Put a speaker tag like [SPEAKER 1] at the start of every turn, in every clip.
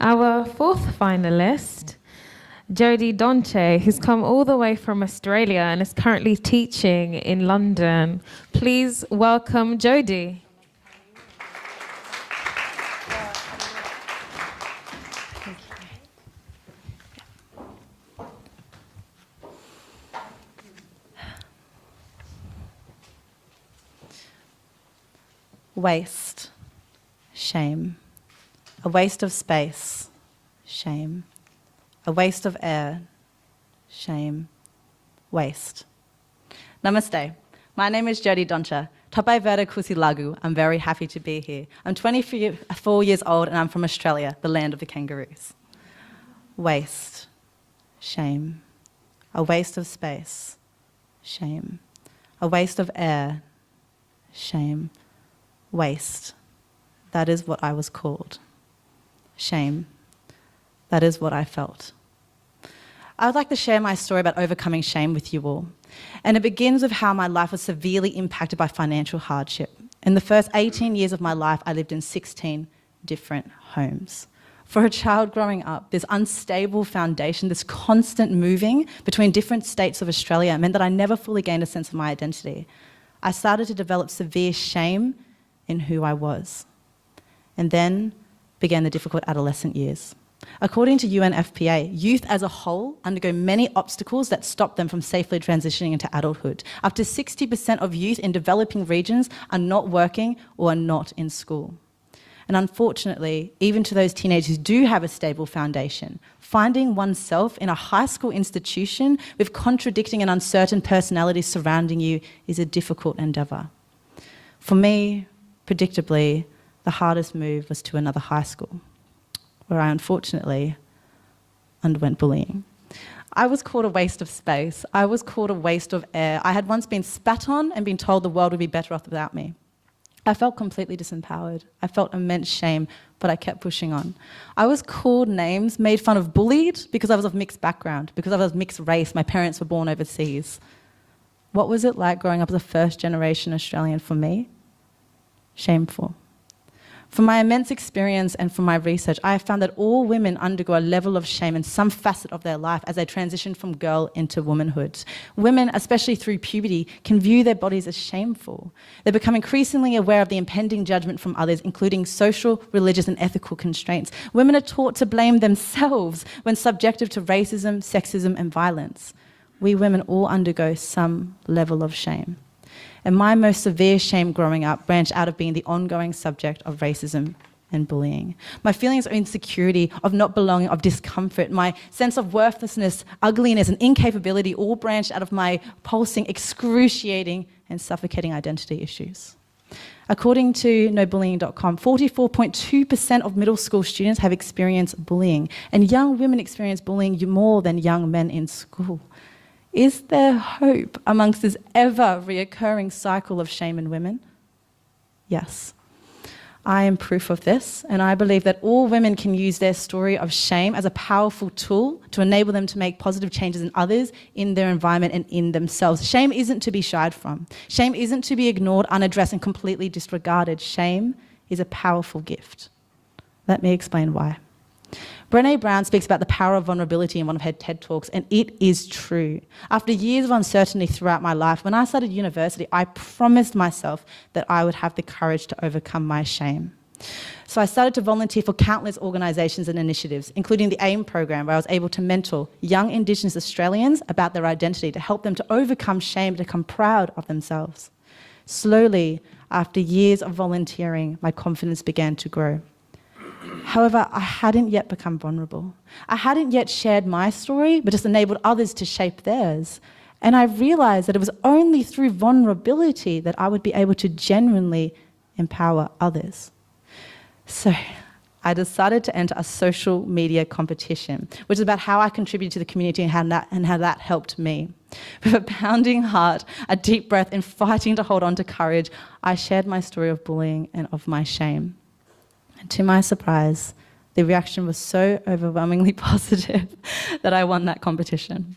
[SPEAKER 1] Our fourth finalist, Jodie Dontje, who's come all the way from Australia and is currently teaching in London. Please welcome Jodie.
[SPEAKER 2] Waste, shame. A waste of space, shame. A waste of air, shame. Waste. Namaste. My name is Jodie Dontje. Tapai Vera Kusi Lagu. I'm very happy to be here. I'm 24 years old and I'm from Australia, the land of the kangaroos. Waste, shame. A waste of space, shame. A waste of air, shame. Waste. That is what I was called. Shame. That is what I felt. I would like to share my story about overcoming shame with you all. And it begins with how my life was severely impacted by financial hardship. In the first 18 years of my life, I lived in 16 different homes. For a child growing up, this unstable foundation, this constant moving between different states of Australia meant that I never fully gained a sense of my identity. I started to develop severe shame in who I was. And then began the difficult adolescent years. According to UNFPA, youth as a whole undergo many obstacles that stop them from safely transitioning into adulthood. Up to 60% of youth in developing regions are not working or are not in school. And unfortunately, even to those teenagers who do have a stable foundation, finding oneself in a high school institution with contradicting and uncertain personalities surrounding you is a difficult endeavour. For me, predictably, the hardest move was to another high school, where I unfortunately underwent bullying. I was called a waste of space. I was called a waste of air. I had once been spat on and been told the world would be better off without me. I felt completely disempowered. I felt immense shame, but I kept pushing on. I was called names, made fun of, bullied because I was of mixed background, because I was mixed race. My parents were born overseas. What was it like growing up as a first-generation Australian for me? Shameful. From my immense experience and from my research, I have found that all women undergo a level of shame in some facet of their life as they transition from girl into womanhood. Women, especially through puberty, can view their bodies as shameful. They become increasingly aware of the impending judgment from others, including social, religious, and ethical constraints. Women are taught to blame themselves when subjected to racism, sexism, and violence. We women all undergo some level of shame. And my most severe shame growing up branched out of being the ongoing subject of racism and bullying. My feelings of insecurity, of not belonging, of discomfort, my sense of worthlessness, ugliness, and incapability all branched out of my pulsing, excruciating, and suffocating identity issues. According to nobullying.com, 44.2% of middle school students have experienced bullying, and young women experience bullying more than young men in school. Is there hope amongst this ever-reoccurring cycle of shame in women? Yes. I am proof of this, and I believe that all women can use their story of shame as a powerful tool to enable them to make positive changes in others, in their environment, and in themselves. Shame isn't to be shied from. Shame isn't to be ignored, unaddressed, and completely disregarded. Shame is a powerful gift. Let me explain why. Brené Brown speaks about the power of vulnerability in one of her TED Talks, and it is true. After years of uncertainty throughout my life, when I started university, I promised myself that I would have the courage to overcome my shame. So I started to volunteer for countless organisations and initiatives, including the AIM program, where I was able to mentor young Indigenous Australians about their identity, to help them to overcome shame, to become proud of themselves. Slowly, after years of volunteering, my confidence began to grow. However, I hadn't yet become vulnerable. I hadn't yet shared my story, but just enabled others to shape theirs. And I realised that it was only through vulnerability that I would be able to genuinely empower others. So I decided to enter a social media competition, which is about how I contributed to the community and how that helped me. With a pounding heart, a deep breath, and fighting to hold on to courage, I shared my story of bullying and of my shame. And to my surprise, the reaction was so overwhelmingly positive that I won that competition.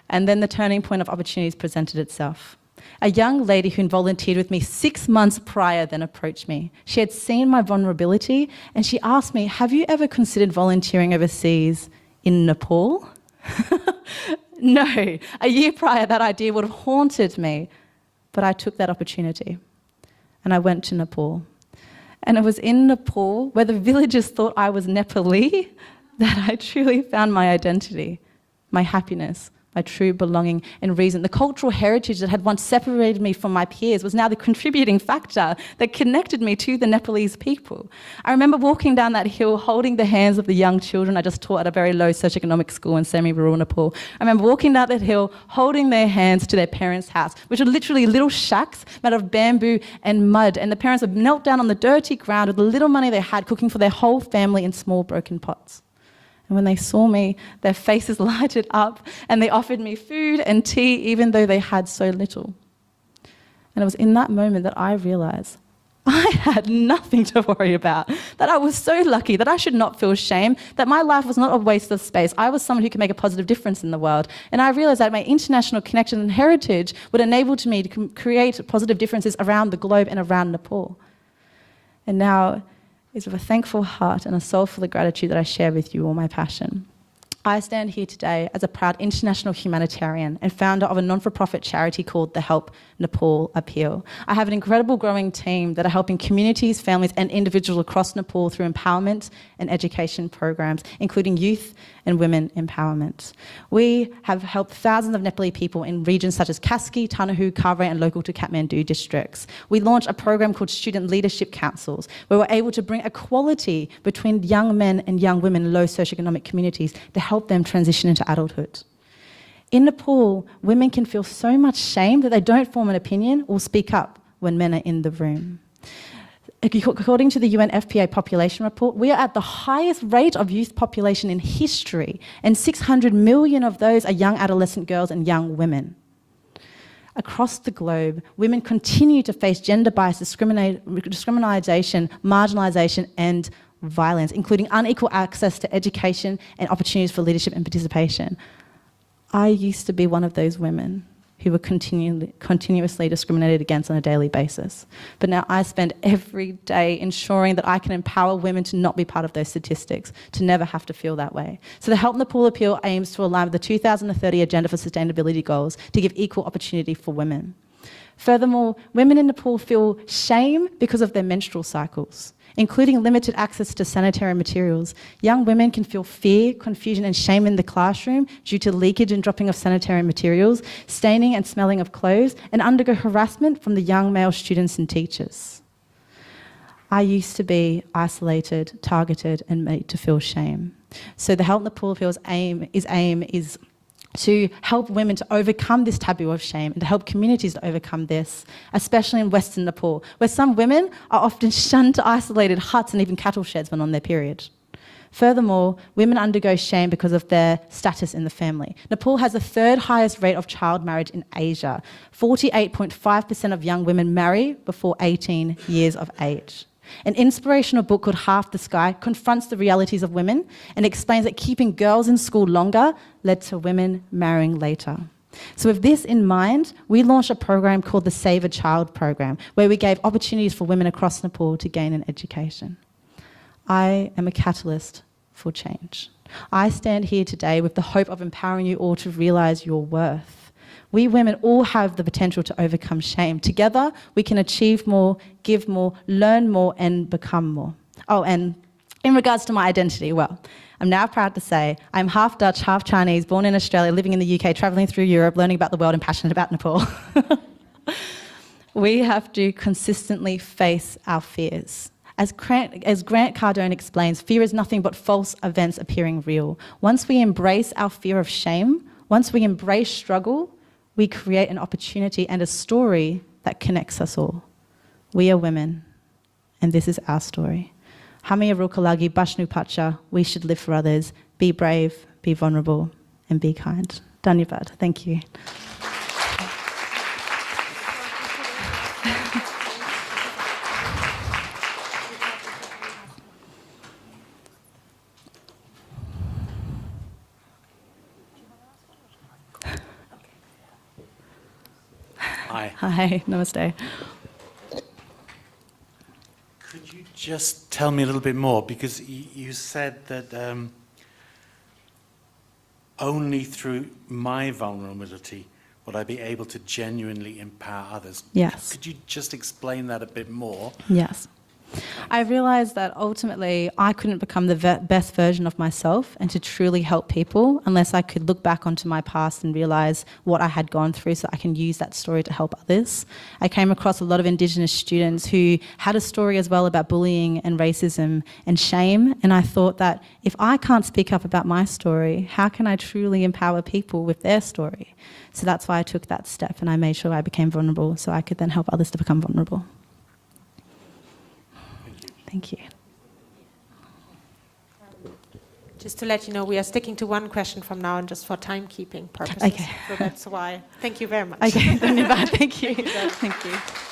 [SPEAKER 2] And then the turning point of opportunities presented itself. A young lady who volunteered with me 6 months prior then approached me. She had seen my vulnerability and she asked me, have you ever considered volunteering overseas in Nepal? No, a year prior that idea would have haunted me, but I took that opportunity and I went to Nepal. And it was in Nepal, where the villagers thought I was Nepali, that I truly found my identity, my happiness, my true belonging and reason. The cultural heritage that had once separated me from my peers was now the contributing factor that connected me to the Nepalese people. I remember walking down that hill holding the hands of the young children I just taught at a very low socioeconomic school in semi-rural Nepal. I remember walking down that hill holding their hands to their parents' house, which were literally little shacks made of bamboo and mud, and the parents would knelt down on the dirty ground with the little money they had, cooking for their whole family in small broken pots. And when they saw me, their faces lighted up and they offered me food and tea even though they had so little. And it was in that moment that I realised I had nothing to worry about, that I was so lucky, that I should not feel shame, that my life was not a waste of space. I was someone who could make a positive difference in the world. And I realised that my international connection and heritage would enable me to create positive differences around the globe and around Nepal. And now, it's with a thankful heart and a soul full of gratitude that I share with you all my passion. I stand here today as a proud international humanitarian and founder of a non-for-profit charity called the Help Nepal Appeal. I have an incredible growing team that are helping communities, families and individuals across Nepal through empowerment and education programs, including youth and women empowerment. We have helped thousands of Nepali people in regions such as Kaski, Tanahu, Kavre and local to Kathmandu districts. We launched a program called Student Leadership Councils, where we're able to bring equality between young men and young women in low socioeconomic communities to help them transition into adulthood. In Nepal, women can feel so much shame that they don't form an opinion or speak up when men are in the room. According to the UNFPA population report, we are at the highest rate of youth population in history, and 600 million of those are young adolescent girls and young women. Across the globe, women continue to face gender bias, discrimination, marginalisation and violence, including unequal access to education and opportunities for leadership and participation. I used to be one of those women who were continuously discriminated against on a daily basis. But now I spend every day ensuring that I can empower women to not be part of those statistics, to never have to feel that way. So the Help Nepal Appeal aims to align with the 2030 Agenda for Sustainability Goals to give equal opportunity for women. Furthermore, women in Nepal feel shame because of their menstrual cycles, including limited access to sanitary materials. Young women can feel fear, confusion and shame in the classroom due to leakage and dropping of sanitary materials, staining and smelling of clothes, and undergo harassment from the young male students and teachers. I used to be isolated, targeted and made to feel shame. So the Help Nepal Appeal's aim is to help women to overcome this taboo of shame and to help communities to overcome this, especially in Western Nepal, where some women are often shunned to isolated huts and even cattle sheds when on their period. Furthermore, women undergo shame because of their status in the family. Nepal has the third highest rate of child marriage in Asia. 48.5% of young women marry before 18 years of age. An inspirational book called Half the Sky confronts the realities of women and explains that keeping girls in school longer led to women marrying later. So with this in mind, we launched a program called the Save a Child program, where we gave opportunities for women across Nepal to gain an education. I am a catalyst for change. I stand here today with the hope of empowering you all to realise your worth. We women all have the potential to overcome shame. Together, we can achieve more, give more, learn more, and become more. Oh, and in regards to my identity, well, I'm now proud to say I'm half Dutch, half Chinese, born in Australia, living in the UK, travelling through Europe, learning about the world and passionate about Nepal. We have to consistently face our fears. As Grant Cardone explains, fear is nothing but false events appearing real. Once we embrace our fear of shame, once we embrace struggle, we create an opportunity and a story that connects us all. We are women, and this is our story. Hamia Rukalagi Bashnu Pacha, we should live for others, be brave, be vulnerable, and be kind. Dhanyavad. Thank you.
[SPEAKER 3] Hi.
[SPEAKER 2] Hi, namaste.
[SPEAKER 3] Could you just tell me a little bit more? Because you said that only through my vulnerability would I be able to genuinely empower others.
[SPEAKER 2] Yes.
[SPEAKER 3] Could you just explain that a bit more?
[SPEAKER 2] Yes. I realised that ultimately I couldn't become the best version of myself and to truly help people unless I could look back onto my past and realise what I had gone through so I can use that story to help others. I came across a lot of Indigenous students who had a story as well about bullying and racism and shame, and I thought that if I can't speak up about my story, how can I truly empower people with their story? So that's why I took that step and I made sure I became vulnerable so I could then help others to become vulnerable. Thank you.
[SPEAKER 4] Just to let you know, we are sticking to one question from now on just for timekeeping purposes.
[SPEAKER 2] Okay.
[SPEAKER 4] So that's why. Thank you very much.
[SPEAKER 2] Okay, thank you. Thank you.